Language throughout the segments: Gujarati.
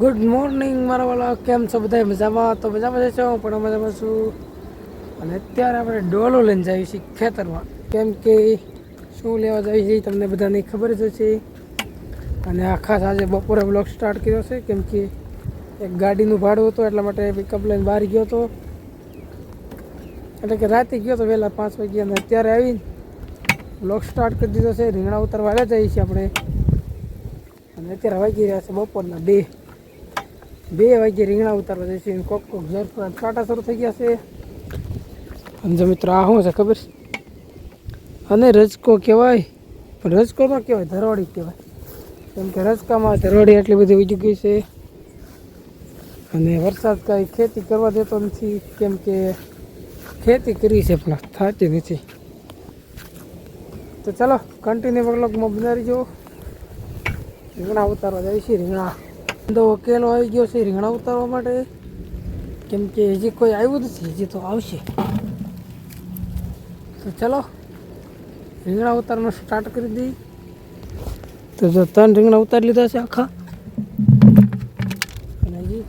ગુડ મોર્નિંગ મારા વાલા, કેમ છો બધા? મજામાં? તો મજામાં જશો, હું પણ મજામાં છું. અને અત્યારે આપણે ડોલો લઈને જઈએ છીએ ખેતરમાં, કેમ કે શું લેવા જઈએ છીએ તમને બધાને ખબર જ હશે. અને આ ખાસ આજે બપોરે બ્લોગ સ્ટાર્ટ કર્યો છે, કેમ કે એક ગાડીનું ભાડું હતું, એટલા માટે પિકઅપ લઈને બહાર ગયો હતો. એટલે કે રાતે ગયો તો વહેલા 5 વાગ્યા, અને અત્યારે આવીને બ્લોગ સ્ટાર્ટ કરી દીધો છે. રીંગણા ઉતારવા આવ્યા જઈએ છીએ આપણે. અને અત્યારે વાગી રહ્યા છે બપોરના 2 વાગ્યે રીંગણા ઉતારવા જઈશું. કોક ઝરફરા કાંટા શરૂ થઈ ગયા છે. અને જો મિત્રો, આ શું છે ખબર છે? અને રજકો કહેવાય, પણ રજકો ન કહેવાય, ધરોડી કહેવાય. કેમ કે રજકામાં ધરોડી એટલી બધી ઉગી ગઈ છે. અને વરસાદ કાંઈ ખેતી કરવા દેતો નથી, કેમ કે ખેતી કરી છે પણ થતી નથી. તો ચાલો કન્ટિન્યુ વ્લોગમાં બનાવી જો. રીંગણા ઉતારવા જાય છે. રીંગણા તો કેલો આવી ગયો છે રીંગણા ઉતારવા માટે, કેમ કે હજી કોઈ આવ્યું નથી, હજી તો આવશે. તો ચાલો રીંગણા ઉતારવાનું સ્ટાર્ટ કરી દઈએ. તો જો 3 રીંગણા ઉતારી લીધા છે આખા, અને હજી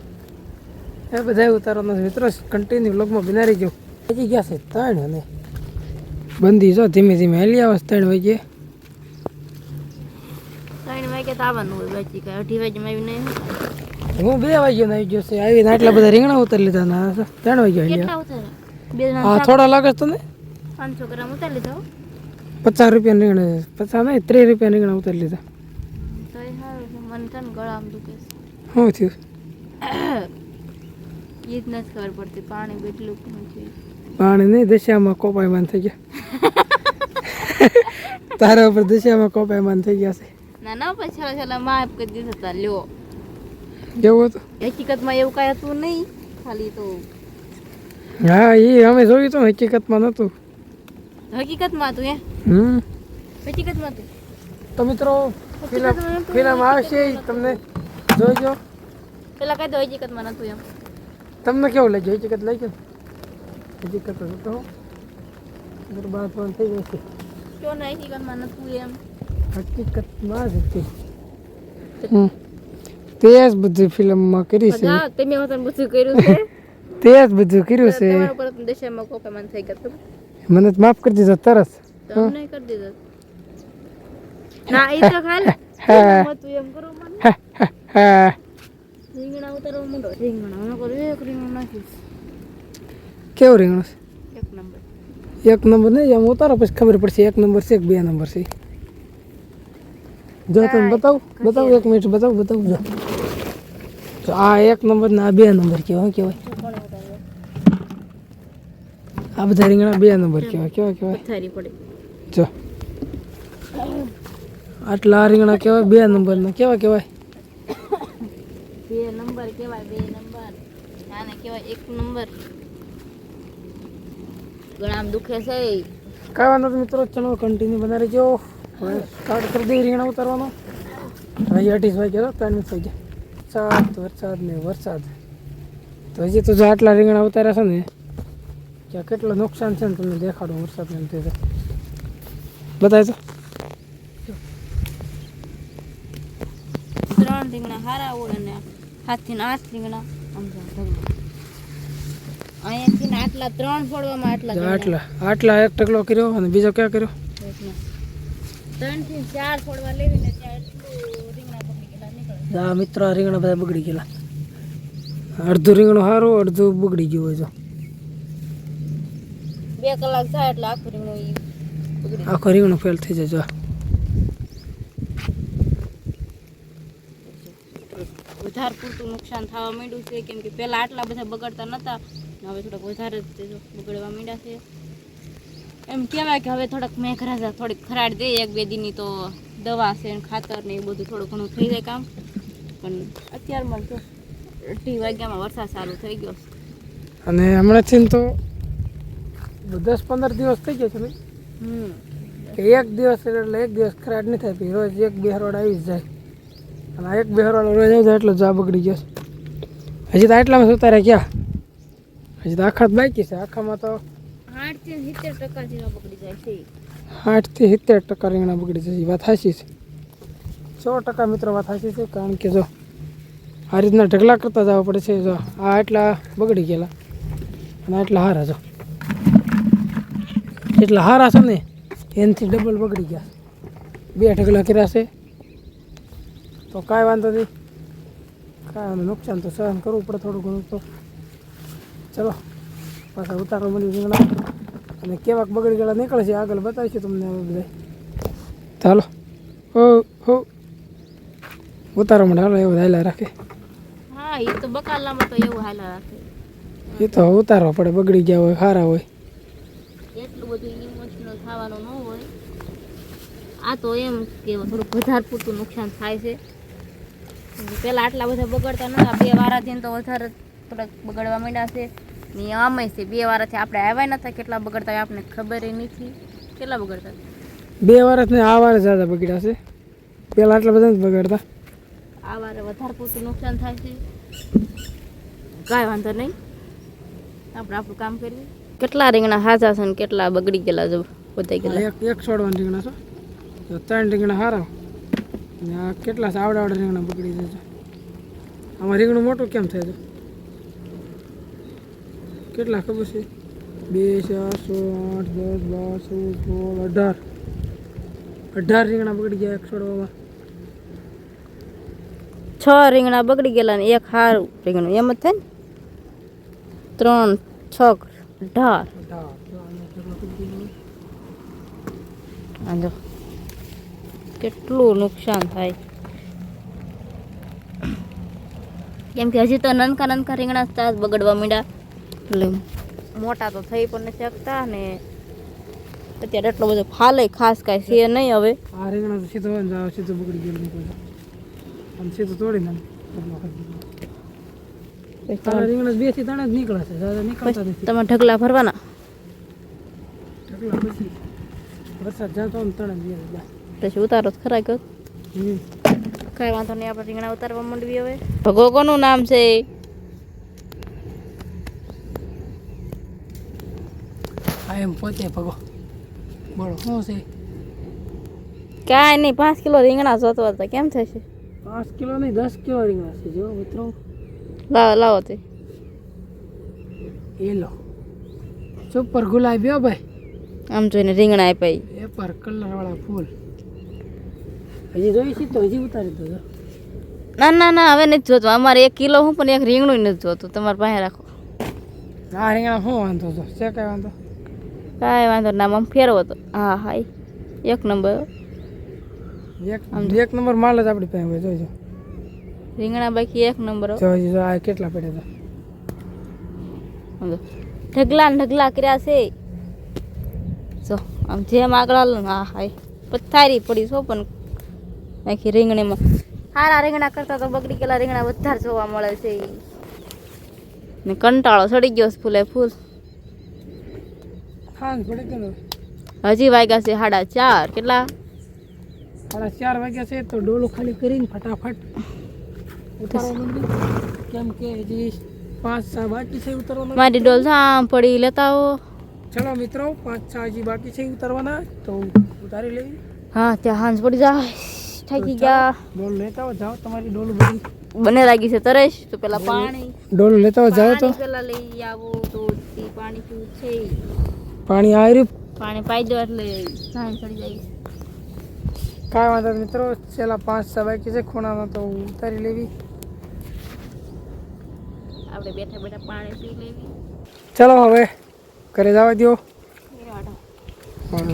એ બધા ઉતારવાના મિત્રો. કન્ટિન્યુ વ્લોગમાં બનાવી ગયો. હજી ગયા છે 3, અને બંધી જો ધીમે ધીમે હેલી આવે 3 વાગ્યે. 3 વાગે તો આવવાનું હોય, બાકી 2:30 વાગે આવી નહીં. હું 2 વાગ્યો આવી ગયો છે. આવીને આટલા બધા રીંગણા ઉતારી લીધા ને 3 વાગ્યા કેટલા ઉતાર્યા? હા, થોડા લાગે તને. 500 ગ્રામ ઉતારી લીધા. 50 રૂપિયા રીંગણા, 50 નહીં 30 રૂપિયા રીંગણા ઉતારી લીધા. તો એ સારું છે. મને તને ગળામાં દુખે છે. શું થયું? એ જ નથી ખબર પડતી, પાણી બેટલું નથી. પાણી નહીં, દશામાં કોપાયમાન થઈ ગયા. તારા ઉપર દશામાં કોપાયમાન થઈ ગયા છે. ના પછી છેલ્લા માફ કરી દીધા હતા. લ્યો, કેવું હતું? હકીકતમાં એવું કાંઈ હતું નહીં, ખાલી તો હા, એ અમે જોયું હતું, હકીકતમાં નહોતું. હકીકતમાં હતું. હકીકતમાં હતું. તો મિત્રો, ફિલ્મ આવશે તમને જોજો. પેલા કહી દો હકીકતમાં નતું એમ. તમને કેવું લાગ્યું? હકીકત લાગ્યું? હકીકત તો બરબાદ પણ થઈ ગઈ છે. કયો ને હકીકતમાં નતું એમ. હકીકતમાં જ હતી. તે જ બધું ફિલ્મમાં કરી છે. તમે બધું કર્યું છે. તે જ બધું કર્યું છે. તમારા પર દશામાં કોપાયમાન થઈ ગયા. મને માફ કરી દીધો તરત. તમને કરી દીધો. ના, એ તો ખાલી હતું એમ કરો મને. રીંગણા ઉતારવા માંડો. રીંગણા ન કરો, એક રીંગણ નાખીશ. કેવું રીંગણ? 1 નંબર. 1 નંબર નહીં, આમ ઉતારો પછી ખબર પડશે 1 નંબર છે કે 2 નંબર છે. જો તમે બતાવો 1 મિનિટ બતાવું જો. આ 1 નંબર ને આ 2 નંબર કહેવાય. આ બધા રીંગણા 2 નંબર કહેવાય. પથારી પડે. જો આટલા રીંગણા કહેવાય 2 નંબર ના. કહેવાય 2 નંબર કહેવાય. 2 નંબર. આને કહેવાય 1 નંબર. ગળામાં દુખે છે. કાંઈ વાંધો મિત્રો, ચલો કન્ટિન્યુ બનાવી જો. હવે સ્ટાર્ટ કરી દઈએ રીંગણા ઉતારવાનો. 28 વાગ્યા, 3 વાગ્યા. વરસાદ તો હજી તો જો આટલા રીંગણા ઉતાર્યા છે ને, ત્યાં કેટલું નુકસાન છે ને તમને દેખાડો. વરસાદ એમ થઈ જાય બતાય તો. 3 રીંગણા સારા હોય અને 7 થી 8 રીંગણા અહીંયાથી આટલા 3 ફોડવામાં આટલા 1 ઢગલો કર્યો, અને બીજો ક્યાં કર્યો? 3 થી 4 ફોડવા લેવીને ત્યાં એટલું રીંગણા બગડી ગયેલા નીકળે. હા મિત્રો, આ રીંગણા બધા બગડી ગયેલા. અડધું રીંગણું સારું, અડધું બગડી ગયું હોય. જો 2 કલાક થાય એટલે આખું રીંગણું બગડી. આખો રીંગણું ફેલ થઈ જાય. જો વધારે પૂરતું નુકસાન થવા માંડ્યું છે, કેમ કે પહેલાં આટલા બધા બગડતા નહોતા, હવે થોડાક વધારે જ બગડવા માંડ્યા છે. એમ કહેવાય કે હવે થોડાક મેઘરાજા થોડીક ખરાડ દે 1-2 દીની, તો દવા છે ને ખાતર ને એ બધું થોડું ઘણું થઈ જાય કામ. પણ અત્યારમાં તો 2 વાગ્યામાં વરસાદ ચાલુ થઈ ગયો. અને હમણાંથી તો 10-15 દિવસ થઈ ગયા છે ને, કે 1 દિવસ એટલે 1 દિવસ ખરાડ નહીં થાય, પછી રોજ 1-2 હરોળ આવી જ જાય. અને આ 1-2 હરોળ રોજ આવી જાય એટલે જા બગડી ગયો. હજી તો આટલામાં ઉતાર્યા ક્યાં? હજી તો આખા જ બાકી છે. આખામાં તો 8 થી 70% જેવા બગડી જાય છે. 8 થી 70% રીંગણા બગડી જાય. વાત સાચી છે, 100% મિત્રો વાત સાચી છે. કારણ કે જો આ રીતના ઢગલા કરતા જવા પડે છે. જો આ એટલા બગડી ગયેલા અને એટલા હારા જો એટલા હારા છે ને એનાથી ડબલ બગડી ગયા. 2 ઢગલા કર્યા છે તો કાંઈ વાંધો નહીં. કાંઈ નુકસાન તો સહન કરવું પડે થોડું ઘણું તો. ચલો પાછા ઉતારો મળી રીંગણા અને કેવાક બગડી ગયેલા નીકળે છે આગળ બતાવીશું તમને હવે બધા. ચાલો હો ઉતારો મળે હાલો એવું હાલ્યા રાખે. હા એ તો બકાલામાં તો એવું હાલા રાખે. એ તો ઉતારવા પડે બગડી ગયા હોય સારા હોય. એટલું બધું ઇમોશનલ થવાનું ન હોય. આ તો એમ કે થોડુંક વધારે પૂરતું નુકસાન થાય છે. પહેલાં આટલા બધા બગડતા નતા. 2 વારાથી તો વધારે થોડાક બગડવા માંડ્યા છે. ને આમે છે 2 વારાથી આપણે આવ્યા નતા કેટલા બગડતા હોય આપણને ખબર નથી. કેટલા બગડતા 2 વર્ષ ને આ વારે જ્યાદા બગડ્યા છે. પહેલાં આટલા બધા નથી બગડતા. આ વારે વધારે પૂરતું નુકસાન થાય છે. કાંઈ વાંધો નહીં, આપણે આપણું કામ કરીએ. કેટલા રીંગણા હાજા છે ને કેટલા બગડી ગયેલા જો બધાઈ ગયેલા. એક છોડવાના રીંગણા છે તો 3 રીંગણા હારા ને આ કેટલા છે આવડા રીંગણા બગડી જાય છે. આમાં રીંગણું મોટું કેમ થાય છે? કેટલા ખબર છે? 2 4 6 8 10 12 16 18 રીંગણા બગડી ગયા એક છોડવામાં. 6 રીંગણા બગડી ગયેલા ને એક હારું રીંગણું એમ જ થાય ને. 3 6 18 કેટલું નુકસાન થાય. કેમ કે હજી તો નનકા રીંગણા જ બગડવા માંડ્યા એટલે મોટા તો થઈ પણ નથી શકતા ને અત્યારે એટલો બધો ફાલે ખાસ કાંઈ છે નહીં. હવે આ રીંગણા તો સીધો હોય ને સીધું બગડી ગયેલું નીકળે આમ સીધું તોડી નાખે. રીંગણા 2 થી 3 જ નીકળે છે, જ્યાદા નીકળતા નથી. તમે ઢગલા ભરવાના. ઢગલા પછી વરસાદ જાતો ને 3 જ જાય. પછી ઉતારો જ ખરા ગયો. હમ કાંઈ વાંધો નહીં, આપણે રીંગણા ઉતારવા માંડવી હવે. ભગો કોનું નામ છે? આ એમ પોતે ભગો બોલો શું છે? કાંઈ નહીં, 5 કિલો રીંગણા જોતો હતા. કેમ થશે? 5 કિલો નહીં 10 કિલો રીંગણા છે જો મિત્રો. લાવો તે એ લો સુપર ગુલાબી હો ભાઈ. આમ જોઈને રીંગણા આપ્યા. એ પર કલર વાળા ફૂલ હજી જોઈ છે તો હજી ઉતારી દો. ના હવે નથી જોતું. અમારે 1 કિલો હું પણ 1 રીંગણું નથી જોતું. તમારે પાસે રાખો. આ રીંગણા શું વાંધો છો? છે કાંઈ વાંધો? કાંઈ વાંધો ના, આમ ફેરવો તો. હા 1 નંબર. એક નંબર માલ જ આપણી પાસે હોય. જોઈજો રીંગણા બાકી 1 નંબર. જોઈજો આ કેટલા પડ્યા ઢગલા ને ઢગલા કર્યા છે. જો આમ જેમ આગળ હાલો ને પથારી પડી છો પણ આખી રીંગણીમાં. સારા રીંગણા કરતા તો બગડી ગયેલા રીંગણા વધારે જોવા મળે છે. ને કંટાળો ચડી ગયો ફૂલે ફૂલ. ખાંડ પડે કે હજી વાગ્યા છે 4:30. કેટલા? 4:30 વાગ્યા છે તો ડોલું ખાલી કરીને ફટાફટ ઉતારવા માંડી. કેમ કે હજી 5-6 બાકી છે ઉતારવાના. મારી ડોલ સામ પડી લેતા આવો. ચલો મિત્રો 5-6 હજી બાકી છે ઉતારવાના તો ઉતારી લેવી. હા ત્યાં હાંજ પડી જાય. થાકી ગયા. ડોલ લેતા હો જાઓ. તમારી ડોલું બધી બને લાગી છે તરસ તો પેલા પાણી ડોલું લેતા હો જાઓ તો પેલા લઈ આવો તો પાણી પીવું છે. પાણી આવ્યું. પાણી પાઈ દો એટલે સાંજ પડી જાય. કાંઈ વાંધો નહીં મિત્રો. છેલ્લા 5-6 બાકી છે ખૂણામાં તો ઉતારી લેવી. આપણે બેઠા બેઠા પાણી પી લેવી. ચલો હવે ઘરે જવા દો.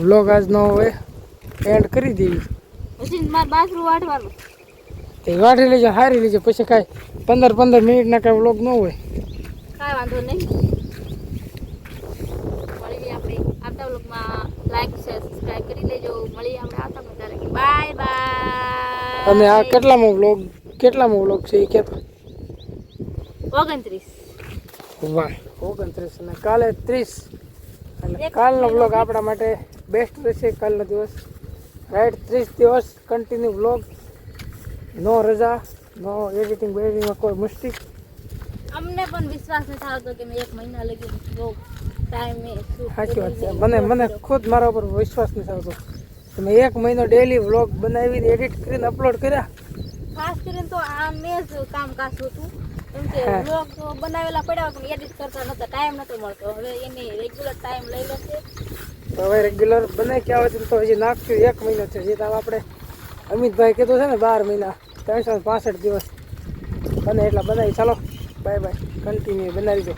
વ્લોગ આજનો હવે એન્ડ કરી દેવી. પછી મારે બાથરૂમ વાટવાનું. તે વાઢી લેજો, હારી લેજો. પછી કાંઈ 15 મિનિટના કાંઈ વ્લોગ ન હોય. કાંઈ વાંધો નહીં. મળીએ આપણે આવતા વ્લોગમાં. લાઈક શેર સબસ્ક્રાઈબ કરી લેજો. મળીએ આપણે આવતા વ્લોગ. Bye bye. અને આ કેટલામો વ્લોગ છે એ કહેતો? 29. વાહ 29 અને કાલે 30. એટલે કાલનો વ્લોગ આપણા માટે બેસ્ટ રહેશે. કાલનો દિવસ રાઈટ 30 દિવસ કન્ટિન્યુ વ્લોગ. નો રજા, નો એડિટિંગ બેડિટિંગમાં કોઈ મિસ્ટેક. અમને પણ વિશ્વાસ નથી આવતો કે મેં 1 મહિના લગી વ્લોગ ટાઈમે સાચી વાત છે. મને ખુદ મારા ઉપર વિશ્વાસ નથી આવતો કે મેં 1 મહિનો ડેલી વ્લોગ બનાવીને એડિટ કરીને અપલોડ કર્યા. ખાસ કરીને તો આ મેં જ કામકાજ હતું એમ કે હા. બ્લોગ તો બનાવેલા પડ્યા પણ એડિટ કરતા નતા, ટાઈમ નતો મળતો. હવે એની રેગ્યુલર ટાઈમ લઈ લેશે. તો હવે રેગ્યુલર બનાવી કે આવે છે તો હજી નાખ્યું 1 મહિનો છે. જે તો આપણે અમિતભાઈ કીધું છે ને 12 મહિના 365 દિવસ બને એટલા બનાવી. ચાલો બાય બાય, કન્ટિન્યુ બનાવી દો.